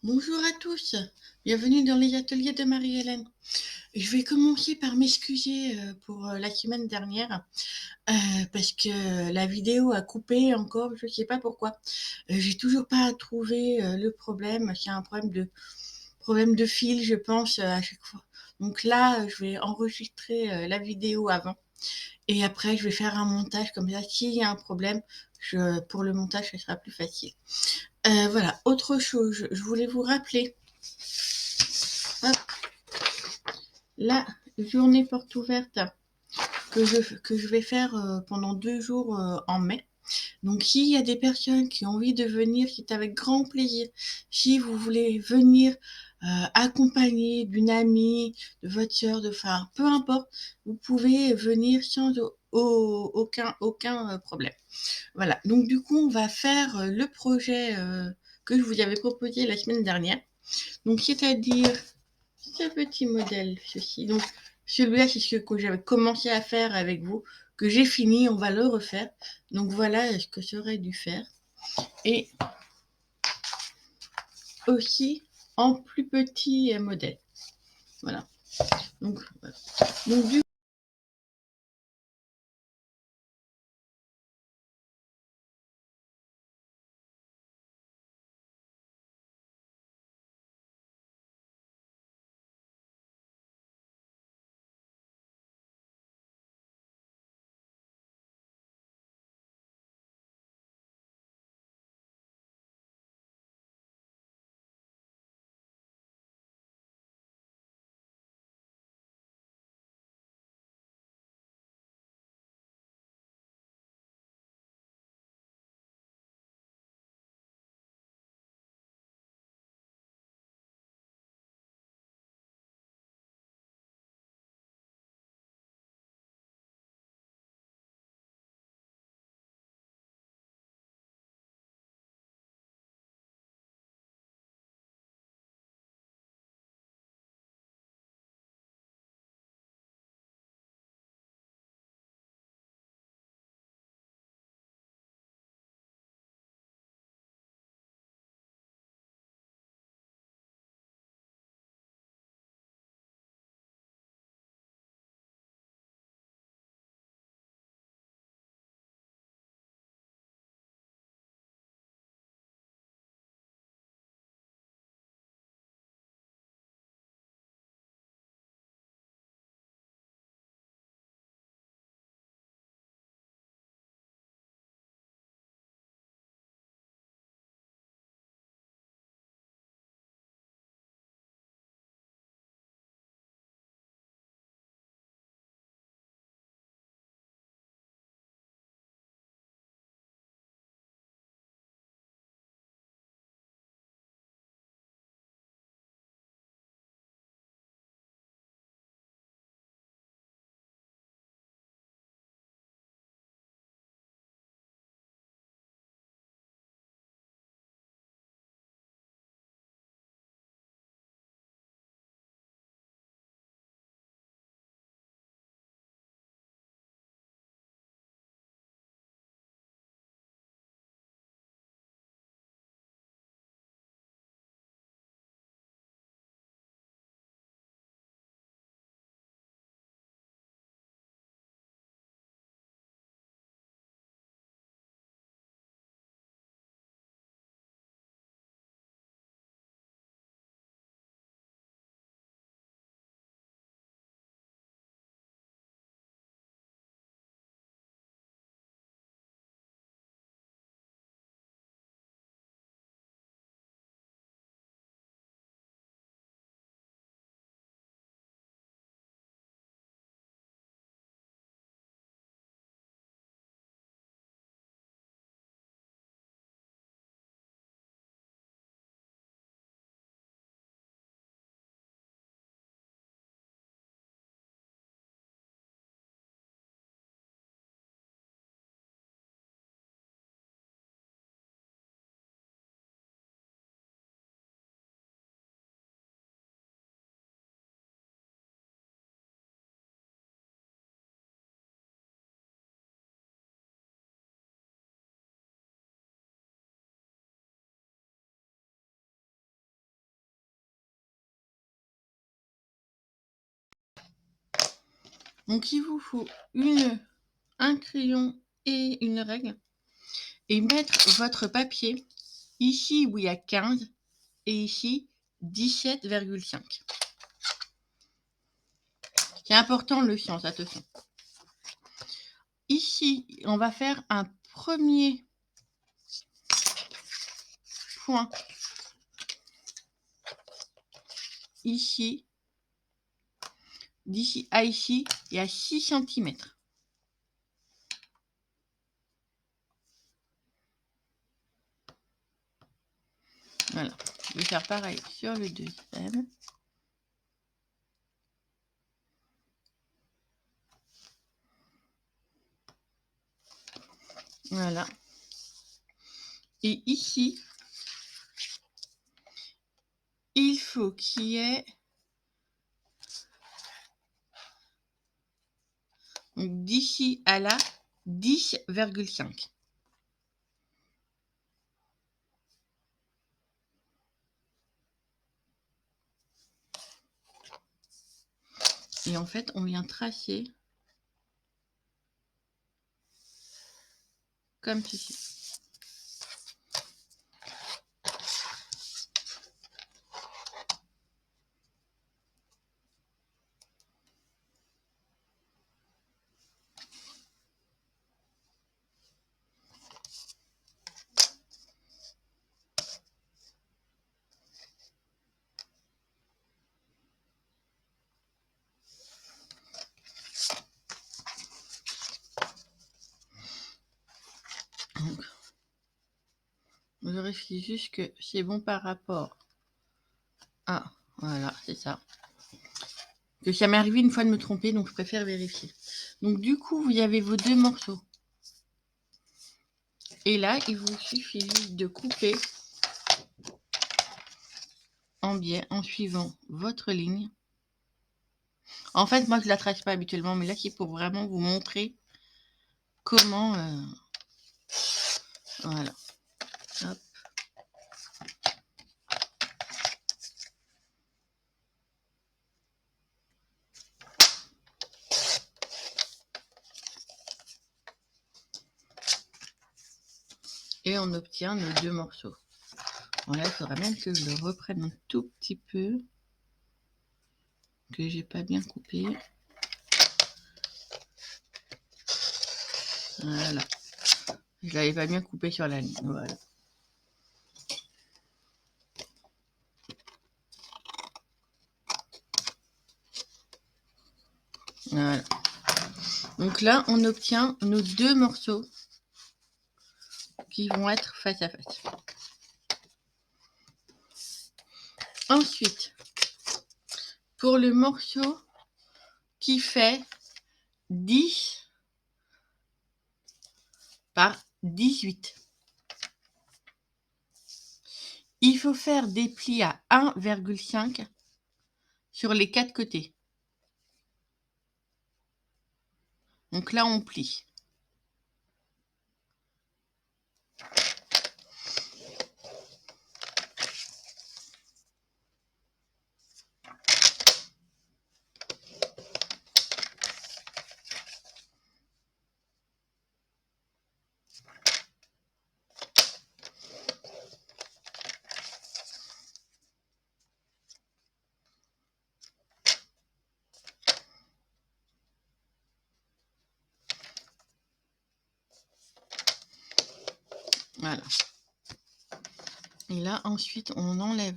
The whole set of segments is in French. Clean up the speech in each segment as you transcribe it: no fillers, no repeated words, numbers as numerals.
Bonjour à tous, bienvenue dans les ateliers de Marie-Hélène. Je vais commencer par m'excuser pour la semaine dernière parce que la vidéo a coupé encore, je ne sais pas pourquoi. J'ai toujours pas trouvé le problème, c'est un problème de fil, je pense, à chaque fois. Donc là, je vais enregistrer la vidéo avant et après je vais faire un montage comme ça. S'il y a un problème, pour le montage, ce sera plus facile. Voilà, autre chose, je voulais vous rappeler. Hop, la journée porte ouverte que je vais faire pendant 2 jours en mai. Donc, s'il y a des personnes qui ont envie de venir, c'est avec grand plaisir. Si vous voulez venir accompagné d'une amie, de votre sœur, de frère, peu importe, vous pouvez venir sans aucun problème. Voilà. Donc, du coup, on va faire le projet que je vous avais proposé la semaine dernière. Donc, c'est-à-dire ce petit modèle, ceci. Donc, celui-là, c'est ce que j'avais commencé à faire avec vous, que j'ai fini, on va le refaire. Donc, voilà ce que j'aurais dû faire. Et aussi en plus petit modèle. Voilà. Donc, voilà. Donc du Donc, il vous faut un crayon et une règle et mettre votre papier ici où il y a 15 et ici 17,5. C'est important le sens, attention. Ici, on va faire un premier point ici. D'ici à ici, il y a 6 cm. Voilà. Je vais faire pareil sur le deuxième. Voilà. Et ici, il faut qu'il y ait d'ici à là 10,5. Et en fait, on vient tracer comme ceci. Donc, je vérifie juste que c'est bon par rapport à... Voilà, c'est ça. Que ça m'est arrivé une fois de me tromper, donc je préfère vérifier. Donc du coup, vous avez vos 2 morceaux. Et là, il vous suffit juste de couper en biais en suivant votre ligne. En fait, moi, je la trace pas habituellement, mais là, c'est pour vraiment vous montrer comment... voilà. Hop. Et on obtient nos 2 morceaux. Bon, là, il faudra même que je le reprenne un tout petit peu, que j'ai pas bien coupé. Voilà. Je l'avais pas bien coupé sur la ligne. Voilà. Voilà. Donc là, on obtient nos 2 morceaux qui vont être face à face. Ensuite, pour le morceau qui fait 10 par 18, il faut faire des plis à 1,5 sur les 4 côtés. Donc là, on plie. Voilà. Et là, ensuite, on enlève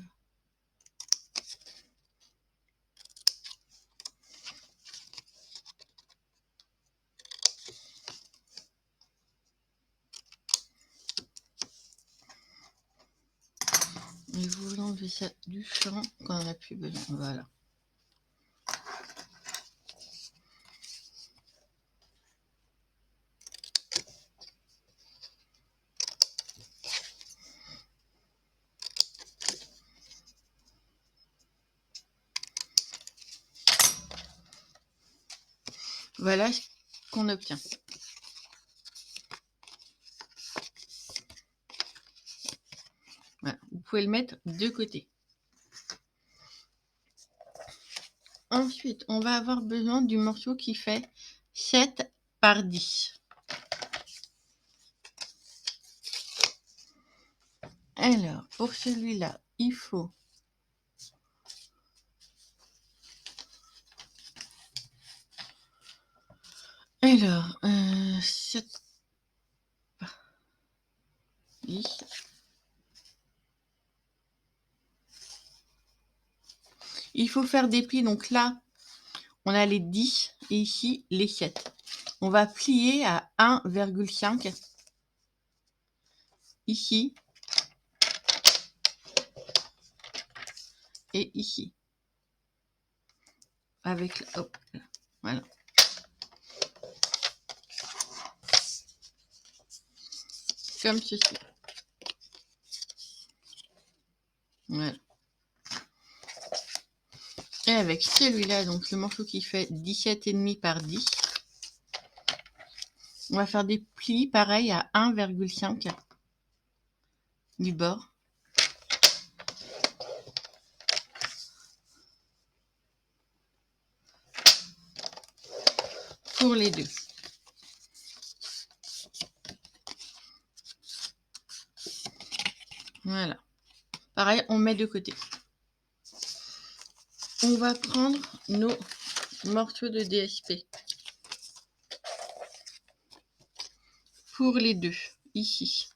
et vous enlevez ça du champ quand on n'a plus besoin. Voilà. Voilà ce qu'on obtient. Voilà. Vous pouvez le mettre de côté. Ensuite, on va avoir besoin du morceau qui fait 7 par 10. Alors, pour celui-là, il faut alors 7 par 10. Il faut faire des plis. Donc là, on a les 10 et ici les 7. On va plier à 1,5 ici et ici. Avec hop, voilà. Comme ceci. Voilà. Et avec celui-là, donc le morceau qui fait 17,5 par 10, on va faire des plis pareil à 1,5 du bord. Pour les deux. Voilà. Pareil, on met de côté. On va prendre nos morceaux de DSP. Pour les deux, ici.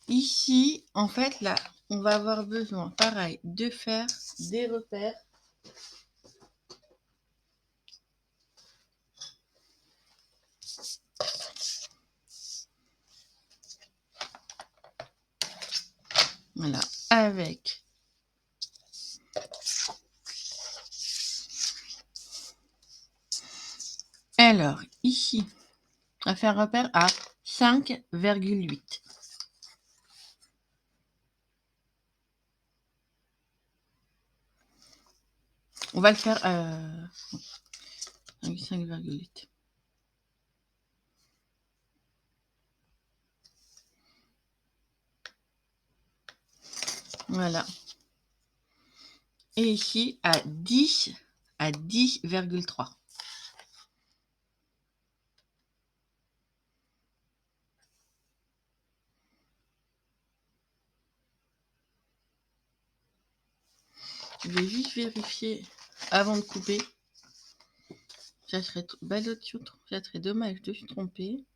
Ici, en fait, là, on va avoir besoin, pareil, de faire des repères. Voilà, avec alors, ici, on va faire un repère à 5,8. On va le faire 5,8. Voilà. Et ici, à 10,3. Je vais juste vérifier avant de couper. Ça serait dommage de se tromper.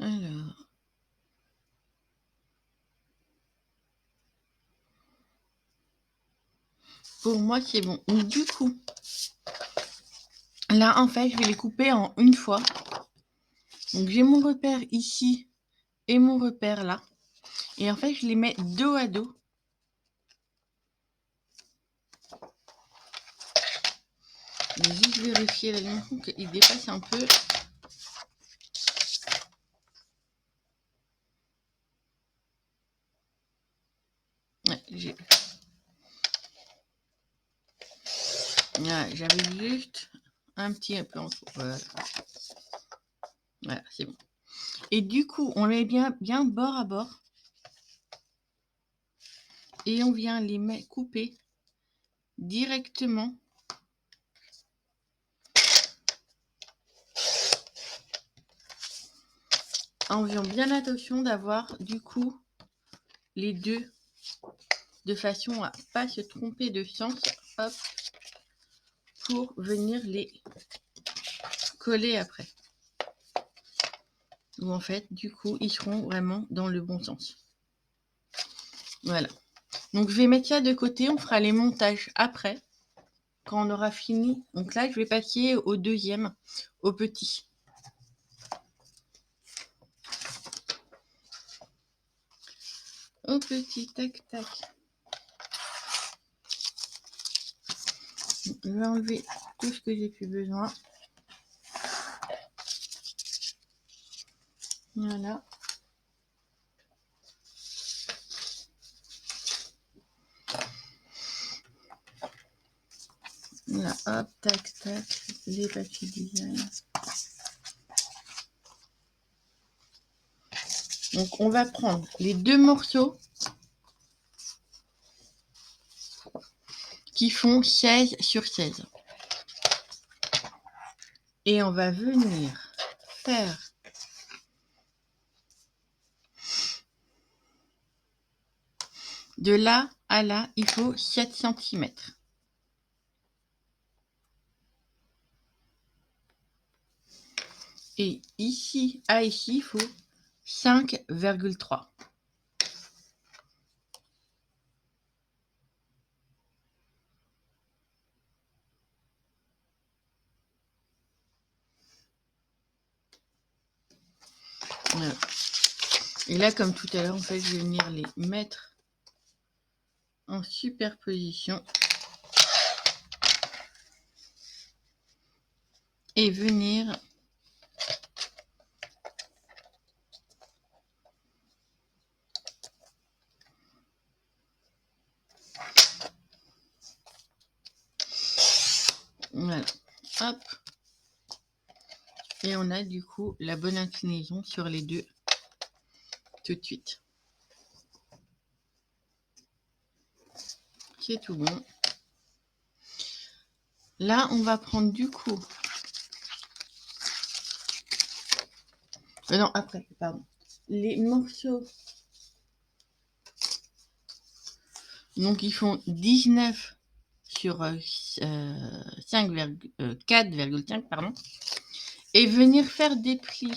Alors. Pour moi, c'est bon. Donc, du coup, là, en fait, je vais les couper en une fois. Donc, j'ai mon repère ici et mon repère là. Et en fait, je les mets dos à dos. Je vais juste vérifier la ligne qu'il dépasse un peu. Ouais, j'avais juste un petit peu en dessous. Voilà, voilà, c'est bon. Et du coup, on les met bien bord à bord. Et on vient les couper directement en faisant bien attention d'avoir du coup les deux de façon à pas se tromper de sens. Hop, pour venir les coller après. Ou en fait, du coup, ils seront vraiment dans le bon sens. Voilà. Donc, je vais mettre ça de côté. On fera les montages après, quand on aura fini. Donc là, je vais passer au deuxième, au petit. Au petit, tac, tac. Je vais enlever tout ce que j'ai plus besoin. Voilà. Là, hop, tac, tac. Les papiers design. Donc, on va prendre les 2 morceaux qui font 16 sur 16. Et on va venir faire de là à là, il faut 7 cm. Et ici à ici, il faut 5,3. Voilà. Et là, comme tout à l'heure, en fait, je vais venir les mettre en superposition et venir voilà, hop, et on a du coup la bonne inclinaison sur les deux tout de suite. C'est tout bon. Là, on va prendre du coup non, après, pardon, les morceaux, donc ils font 19 sur 4,5, pardon, et venir faire des plis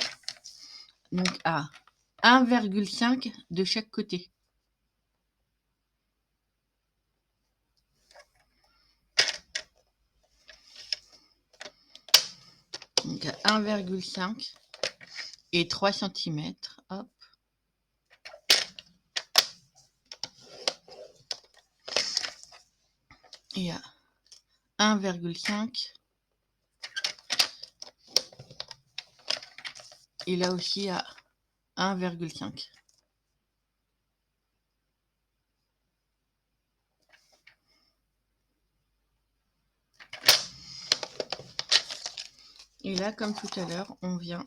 donc à 1,5 de chaque côté. Donc à 1,5 et 3 cm. Hop. Et à 1,5. Et là aussi à 1,5. Et là, comme tout à l'heure, on vient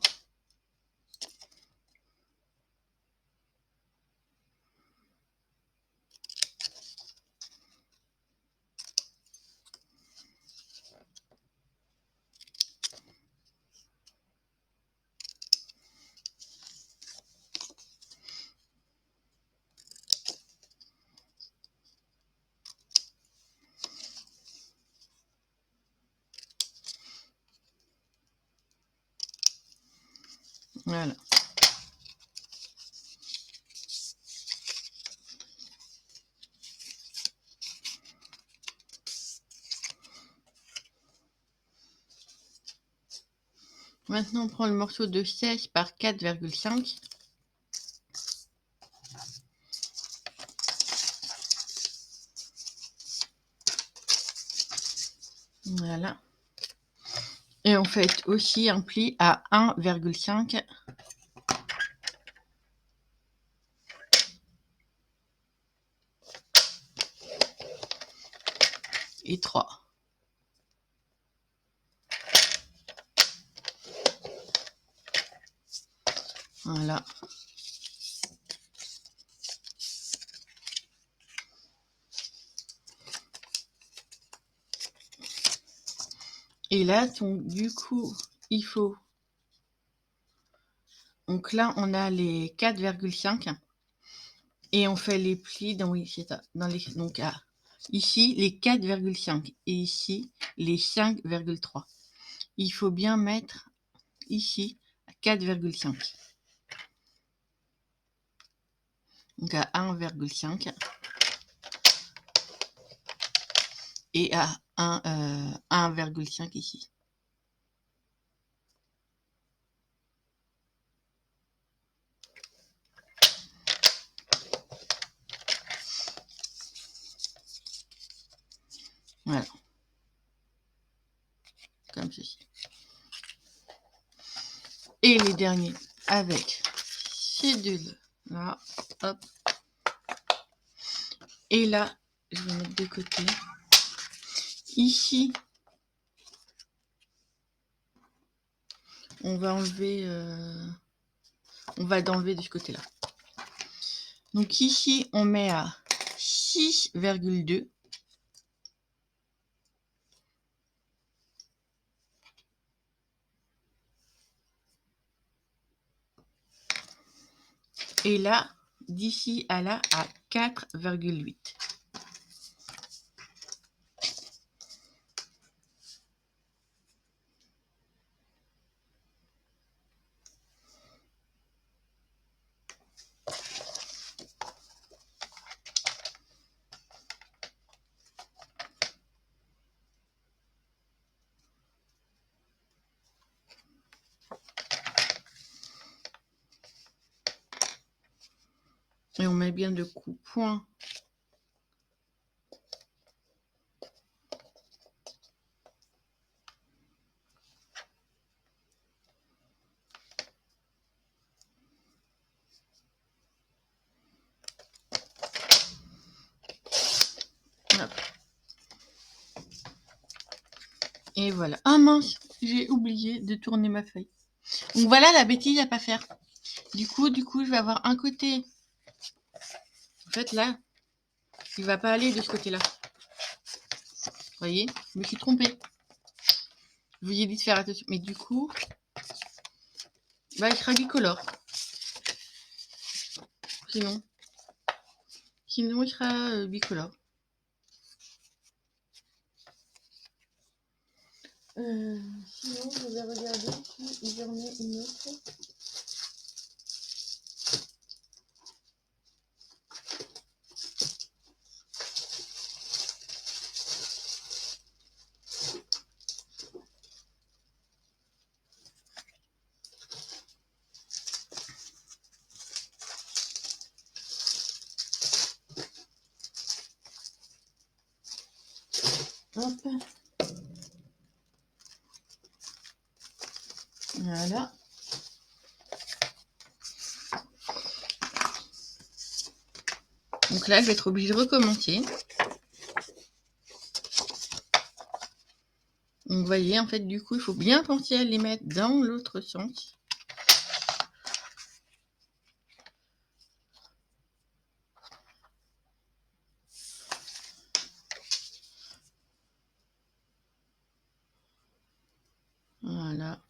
voilà. Maintenant, on prend le morceau de 16 par 4,5. Voilà. Et on fait aussi un pli à 1,5 et 3. Voilà. Et là, donc, du coup, il faut... Donc là, on a les 4,5 et on fait les plis dans, oui, c'est ça, dans les, donc ici les 4,5 et ici les 5,3. Il faut bien mettre ici à 4,5. Donc à 1,5 et à 1,5 ici. Voilà. Comme ceci. Et les derniers avec ces deux là. Hop. Et là, je vais mettre de côté. Ici, on va enlever... on va l'enlever de ce côté-là. Donc ici, on met à 6,2. Et là, d'ici à là, à 4,8. Et on met bien de coups point. Hop. Et voilà. Ah mince, j'ai oublié de tourner ma feuille. Donc voilà la bêtise à pas faire. Du coup, je vais avoir un côté. En fait, là, il va pas aller de ce côté-là. Vous voyez, je me suis trompée. Je vous ai dit de faire attention. Mais du coup, bah, il sera bicolore. Sinon, il sera bicolore. Sinon, je vais regarder si j'en ai une autre. Hop. Voilà. Donc là, je vais être obligée de recommencer. Donc, vous voyez, en fait, du coup, il faut bien penser à les mettre dans l'autre sens. Voilà.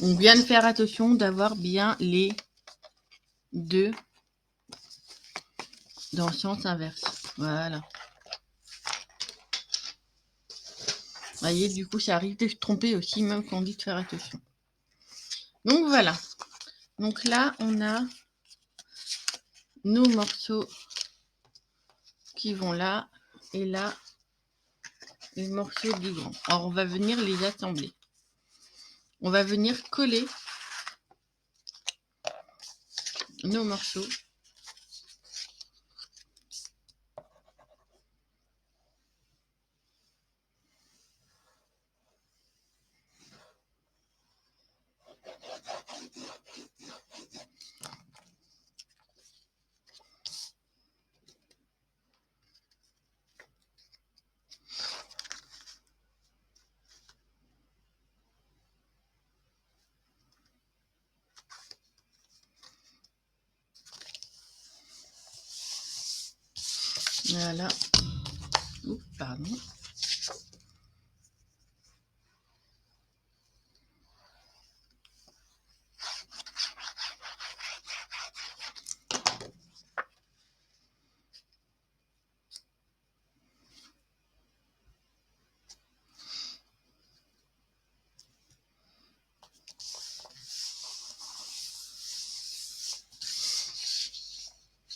Donc, bien de faire attention d'avoir bien les deux dans le sens inverse. Voilà. Vous voyez, du coup, ça arrive de se tromper aussi, même quand on dit de faire attention. Donc, voilà. Donc là, on a nos morceaux qui vont là. Et là, les morceaux du grand. Alors, on va venir les assembler. On va venir coller nos morceaux. Voilà. Oups, pardon.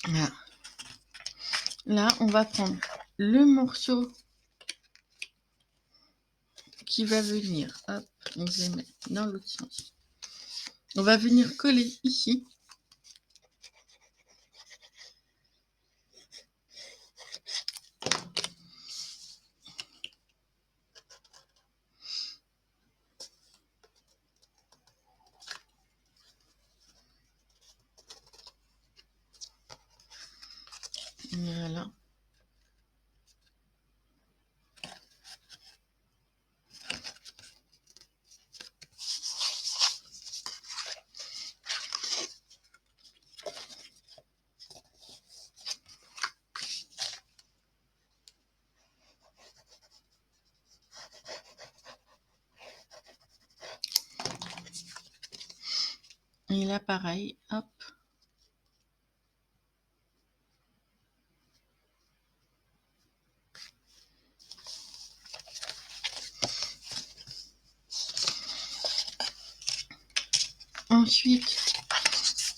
Voilà. Là, on va prendre le morceau qui va venir. Hop, on les met dans l'autre sens. On va venir coller ici. Voilà. Et là, pareil, hop. Ensuite,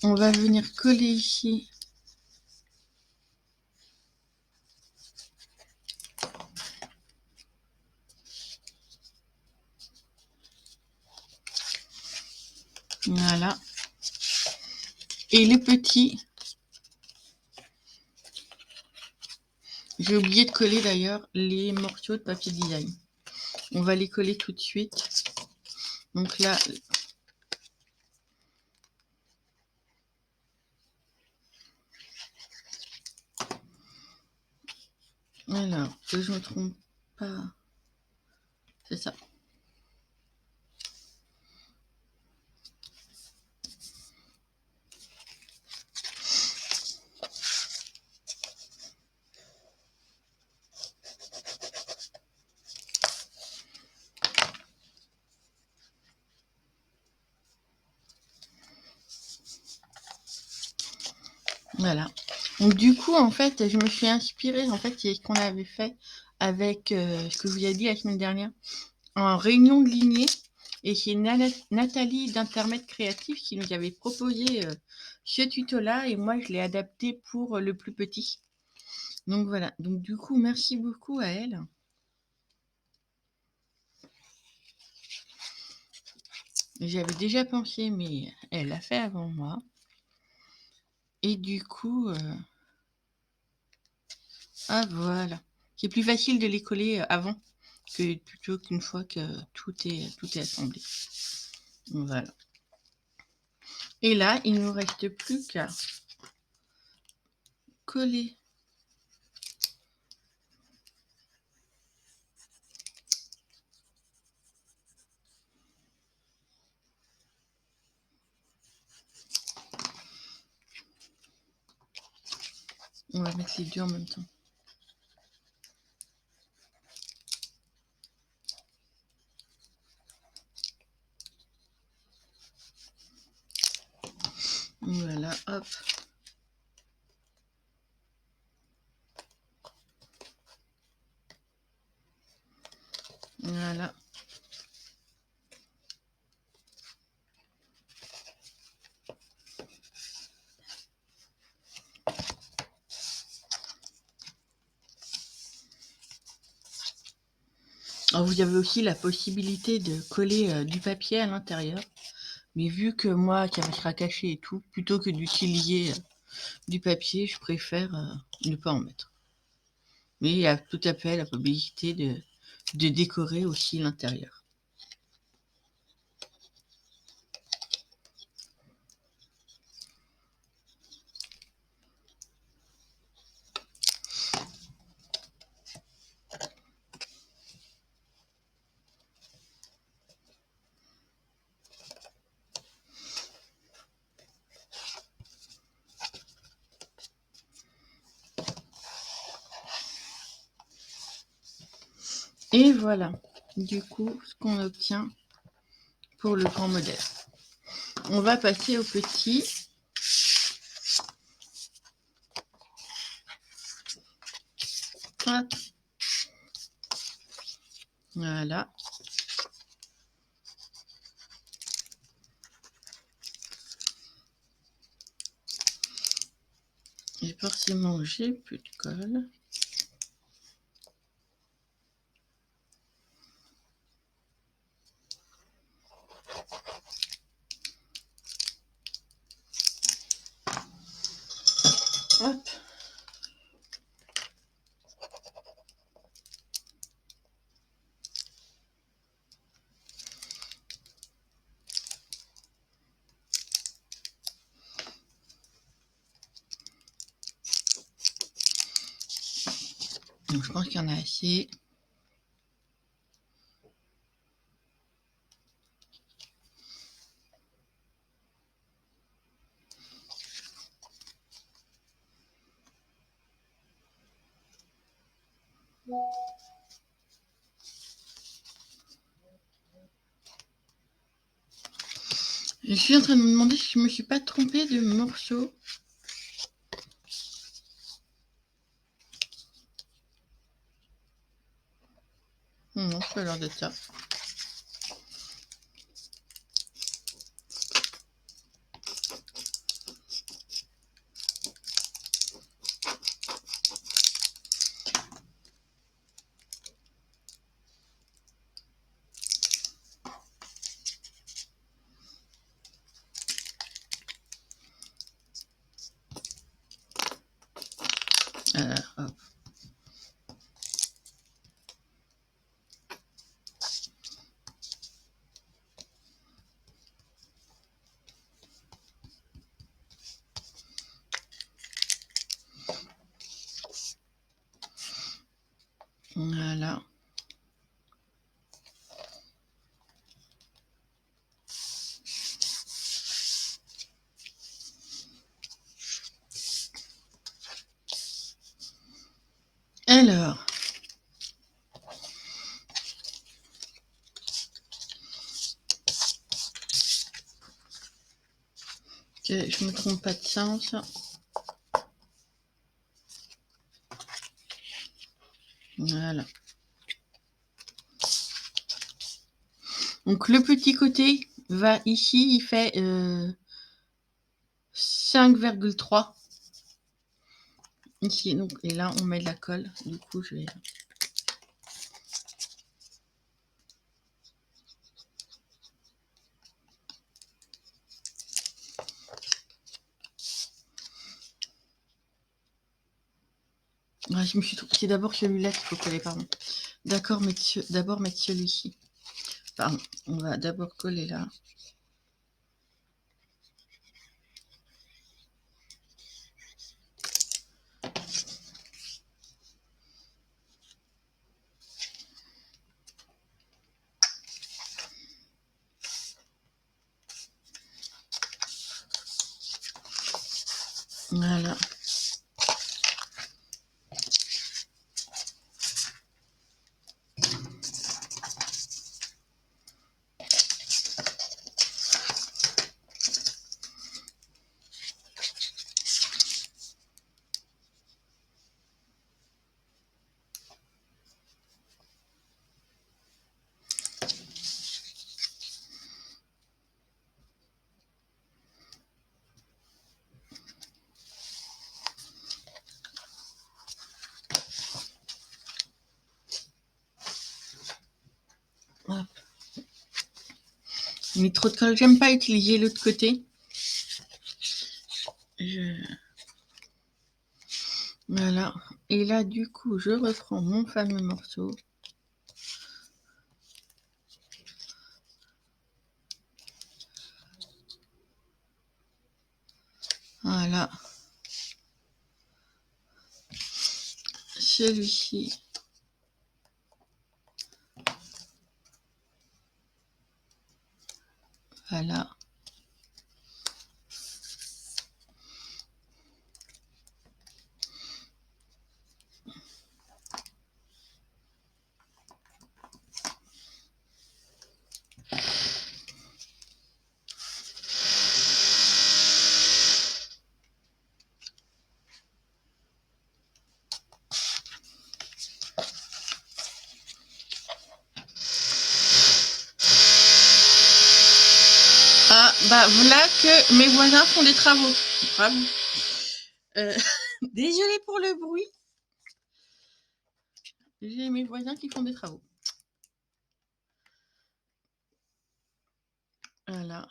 on va venir coller ici. Voilà. Et les petits, j'ai oublié de coller d'ailleurs les morceaux de papier design. On va les coller tout de suite. Donc là, alors, que je ne me trompe pas, c'est ça. Voilà. Donc du coup, en fait, je me suis inspirée, en fait, c'est ce qu'on avait fait avec ce que je vous ai dit la semaine dernière, en réunion de lignée. Et c'est Nathalie d'Intermède Créatif qui nous avait proposé ce tuto-là, et moi, je l'ai adapté pour le plus petit. Donc voilà. Donc du coup, merci beaucoup à elle. J'avais déjà pensé, mais elle l'a fait avant moi. Et du coup, ah voilà. C'est plus facile de les coller avant que plutôt qu'une fois que tout est assemblé. Voilà. Et là, il ne nous reste plus qu'à coller. On va mettre les deux en même temps. Voilà, hop. Voilà. Alors, vous avez aussi la possibilité de coller du papier à l'intérieur. Mais vu que moi, ça sera caché et tout, plutôt que d'utiliser du papier, je préfère ne pas en mettre. Mais il y a tout à fait la possibilité de décorer aussi l'intérieur. Et voilà, du coup, ce qu'on obtient pour le grand modèle. On va passer au petit. Hop. Voilà. Et forcément, j'ai plus de colle. Hop. Donc je pense qu'il y en a assez. Je suis en train de me demander si je me suis pas trompée de morceau. Non, ça a l'air d'être ça. Hop. Voilà. Alors, que je me trompe pas de sens. Voilà. Donc le petit côté va ici, il fait 5,3 ici. Donc, et là, on met de la colle. Du coup, je vais... Ah, je me suis trompée. C'est d'abord celui-là qu'il faut coller, pardon. D'accord, d'abord mettre celui-ci. Pardon, on va d'abord coller là. Voilà. Hop. Mais trop de colle. J'aime pas utiliser l'autre côté. Voilà. Et là, du coup, je reprends mon fameux morceau. Voilà. Celui-ci. Voilà. Ah, bah voilà que mes voisins font des travaux. Bravo. Désolée pour le bruit. J'ai mes voisins qui font des travaux. Voilà.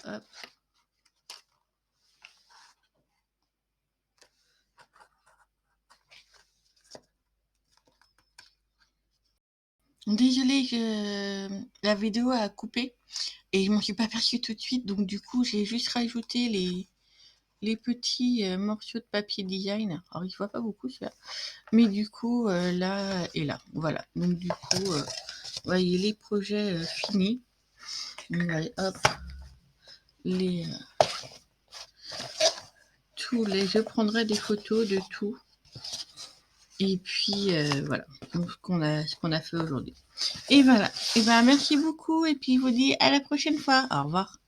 Hop. Désolée, la vidéo a coupé et je m'en suis pas aperçue tout de suite. Donc du coup, j'ai juste rajouté les petits morceaux de papier design. Alors, il ne voit pas beaucoup celui-là. Mais du coup, là et là. Voilà. Donc, du coup, vous voyez les projets finis. Donc, allez, hop. Je prendrai des photos de tout. Et puis, voilà. Donc, ce qu'on a fait aujourd'hui. Et voilà. Et ben, merci beaucoup. Et puis, je vous dis à la prochaine fois. Au revoir.